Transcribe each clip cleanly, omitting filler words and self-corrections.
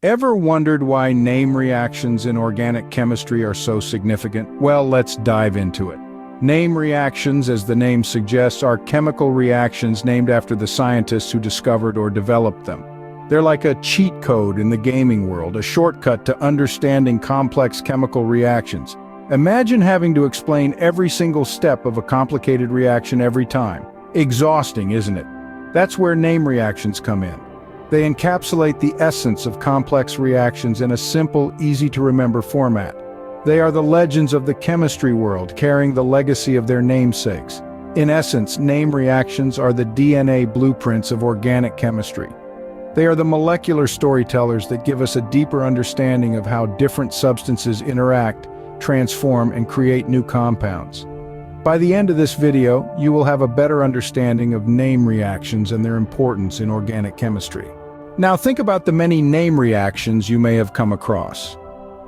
Ever wondered why name reactions in organic chemistry are so significant? Well, let's dive into it. Name reactions, as the name suggests, are chemical reactions named after the scientists who discovered or developed them. They're like a cheat code in the gaming world, a shortcut to understanding complex chemical reactions. Imagine having to explain every single step of a complicated reaction every time. Exhausting, isn't it? That's where name reactions come in. They encapsulate the essence of complex reactions in a simple, easy-to-remember format. They are the legends of the chemistry world, carrying the legacy of their namesakes. In essence, name reactions are the DNA blueprints of organic chemistry. They are the molecular storytellers that give us a deeper understanding of how different substances interact, transform, and create new compounds. By the end of this video, you will have a better understanding of name reactions and their importance in organic chemistry. Now think about the many name reactions you may have come across.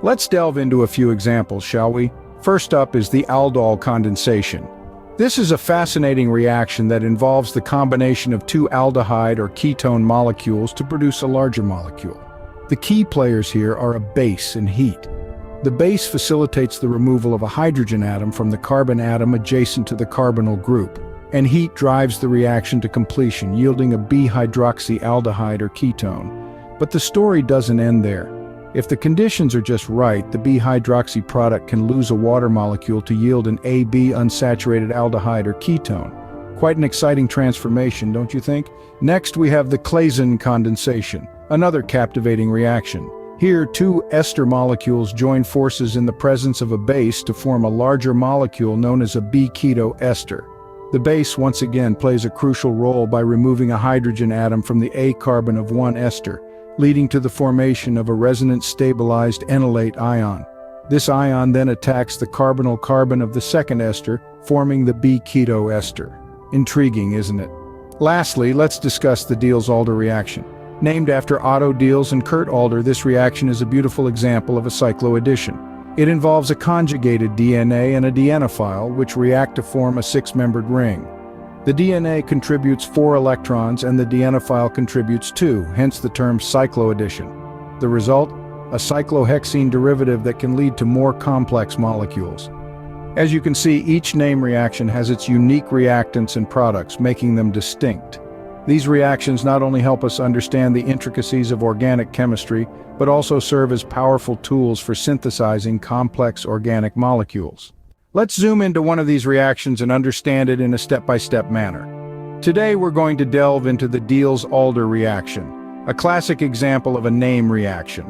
Let's delve into a few examples, shall we? First up is the aldol condensation. This is a fascinating reaction that involves the combination of two aldehyde or ketone molecules to produce a larger molecule. The key players here are a base and heat. The base facilitates the removal of a hydrogen atom from the carbon atom adjacent to the carbonyl group, and heat drives the reaction to completion, yielding a B-hydroxyaldehyde or ketone. But the story doesn't end there. If the conditions are just right, the B-hydroxy product can lose a water molecule to yield an AB unsaturated aldehyde or ketone. Quite an exciting transformation, don't you think? Next, we have the Claisen condensation, another captivating reaction. Here, two ester molecules join forces in the presence of a base to form a larger molecule known as a B-keto ester. The base once again plays a crucial role by removing a hydrogen atom from the A carbon of one ester, leading to the formation of a resonance-stabilized enolate ion. This ion then attacks the carbonyl carbon of the second ester, forming the B-keto ester. Intriguing, isn't it? Lastly, let's discuss the Diels-Alder reaction. Named after Otto Diels and Kurt Alder, this reaction is a beautiful example of a cycloaddition. It involves a conjugated DNA and a dienophile, which react to form a six-membered ring. The DNA contributes 4 electrons and the dienophile contributes 2, hence the term cycloaddition. The result? A cyclohexene derivative that can lead to more complex molecules. As you can see, each name reaction has its unique reactants and products, making them distinct. These reactions not only help us understand the intricacies of organic chemistry, but also serve as powerful tools for synthesizing complex organic molecules. Let's zoom into one of these reactions and understand it in a step-by-step manner. Today we're going to delve into the Diels-Alder reaction, a classic example of a name reaction.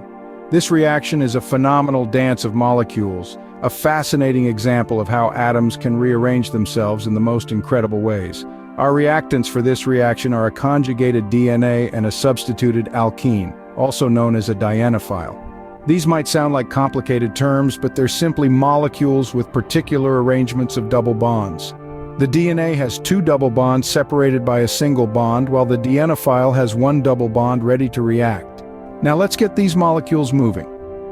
This reaction is a phenomenal dance of molecules, a fascinating example of how atoms can rearrange themselves in the most incredible ways. Our reactants for this reaction are a conjugated DNA and a substituted alkene, also known as a dienophile. These might sound like complicated terms, but they're simply molecules with particular arrangements of double bonds. The DNA has 2 double bonds separated by a single bond, while the dienophile has 1 double bond ready to react. Now let's get these molecules moving.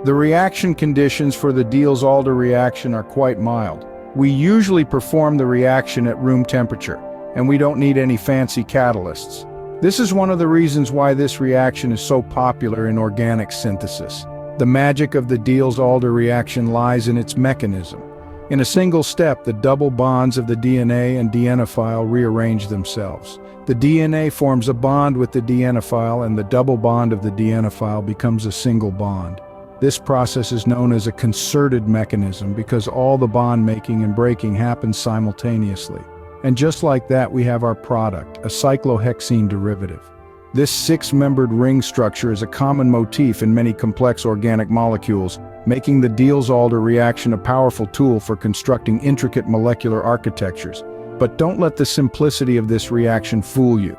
The reaction conditions for the Diels-Alder reaction are quite mild. We usually perform the reaction at room temperature, and we don't need any fancy catalysts. This is one of the reasons why this reaction is so popular in organic synthesis. The magic of the Diels-Alder reaction lies in its mechanism. In a single step, the double bonds of the DNA and dienophile rearrange themselves. The DNA forms a bond with the dienophile, and the double bond of the dienophile becomes a single bond. This process is known as a concerted mechanism because all the bond making and breaking happens simultaneously. And just like that, we have our product, a cyclohexene derivative. This 6-membered ring structure is a common motif in many complex organic molecules, making the Diels-Alder reaction a powerful tool for constructing intricate molecular architectures. But don't let the simplicity of this reaction fool you.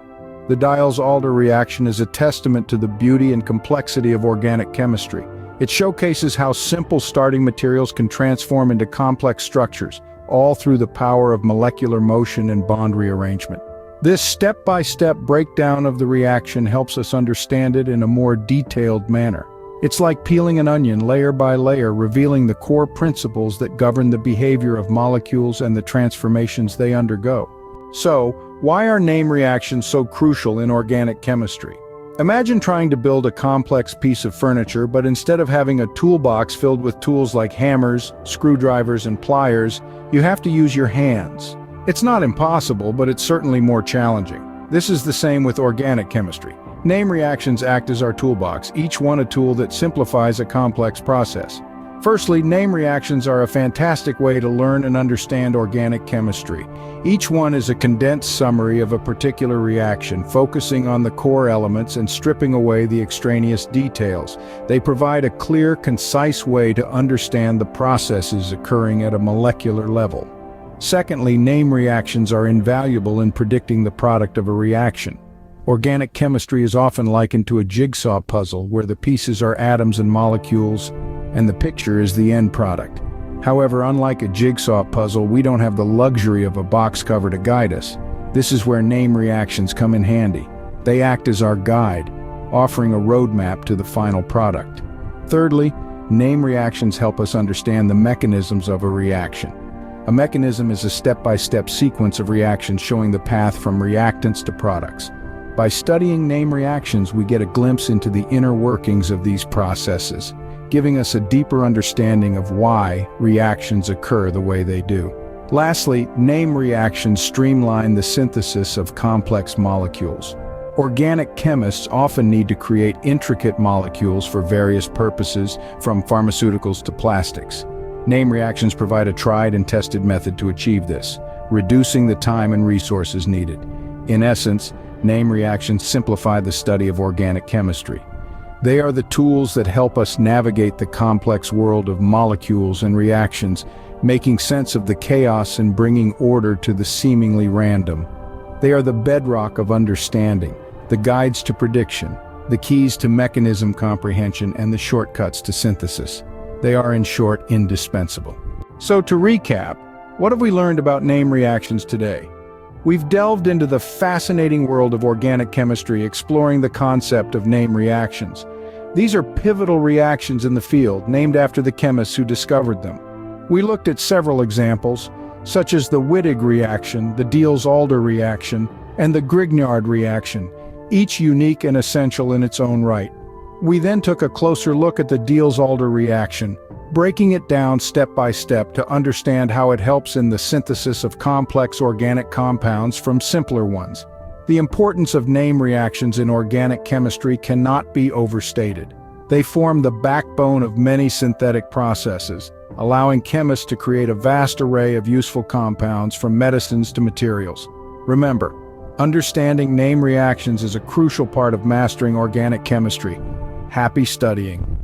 The Diels-Alder reaction is a testament to the beauty and complexity of organic chemistry. It showcases how simple starting materials can transform into complex structures, all through the power of molecular motion and bond rearrangement. This step-by-step breakdown of the reaction helps us understand it in a more detailed manner. It's like peeling an onion layer by layer, revealing the core principles that govern the behavior of molecules and the transformations they undergo. So, why are name reactions so crucial in organic chemistry? Imagine trying to build a complex piece of furniture, but instead of having a toolbox filled with tools like hammers, screwdrivers, and pliers, you have to use your hands. It's not impossible, but it's certainly more challenging. This is the same with organic chemistry. Name reactions act as our toolbox, each one a tool that simplifies a complex process. Firstly, name reactions are a fantastic way to learn and understand organic chemistry. Each one is a condensed summary of a particular reaction, focusing on the core elements and stripping away the extraneous details. They provide a clear, concise way to understand the processes occurring at a molecular level. Secondly, name reactions are invaluable in predicting the product of a reaction. Organic chemistry is often likened to a jigsaw puzzle where the pieces are atoms and molecules, and the picture is the end product. However, unlike a jigsaw puzzle, we don't have the luxury of a box cover to guide us. This is where name reactions come in handy. They act as our guide, offering a roadmap to the final product. Thirdly, name reactions help us understand the mechanisms of a reaction. A mechanism is a step-by-step sequence of reactions showing the path from reactants to products. By studying name reactions, we get a glimpse into the inner workings of these processes, giving us a deeper understanding of why reactions occur the way they do. Lastly, name reactions streamline the synthesis of complex molecules. Organic chemists often need to create intricate molecules for various purposes, from pharmaceuticals to plastics. Name reactions provide a tried and tested method to achieve this, reducing the time and resources needed. In essence, name reactions simplify the study of organic chemistry. They are the tools that help us navigate the complex world of molecules and reactions, making sense of the chaos and bringing order to the seemingly random. They are the bedrock of understanding, the guides to prediction, the keys to mechanism comprehension, and the shortcuts to synthesis. They are, in short, indispensable. So to recap, what have we learned about name reactions today? We've delved into the fascinating world of organic chemistry, exploring the concept of name reactions. These are pivotal reactions in the field, named after the chemists who discovered them. We looked at several examples, such as the Wittig reaction, the Diels-Alder reaction, and the Grignard reaction, each unique and essential in its own right. We then took a closer look at the Diels-Alder reaction, breaking it down step by step to understand how it helps in the synthesis of complex organic compounds from simpler ones. The importance of name reactions in organic chemistry cannot be overstated. They form the backbone of many synthetic processes, allowing chemists to create a vast array of useful compounds from medicines to materials. Remember, understanding name reactions is a crucial part of mastering organic chemistry. Happy studying!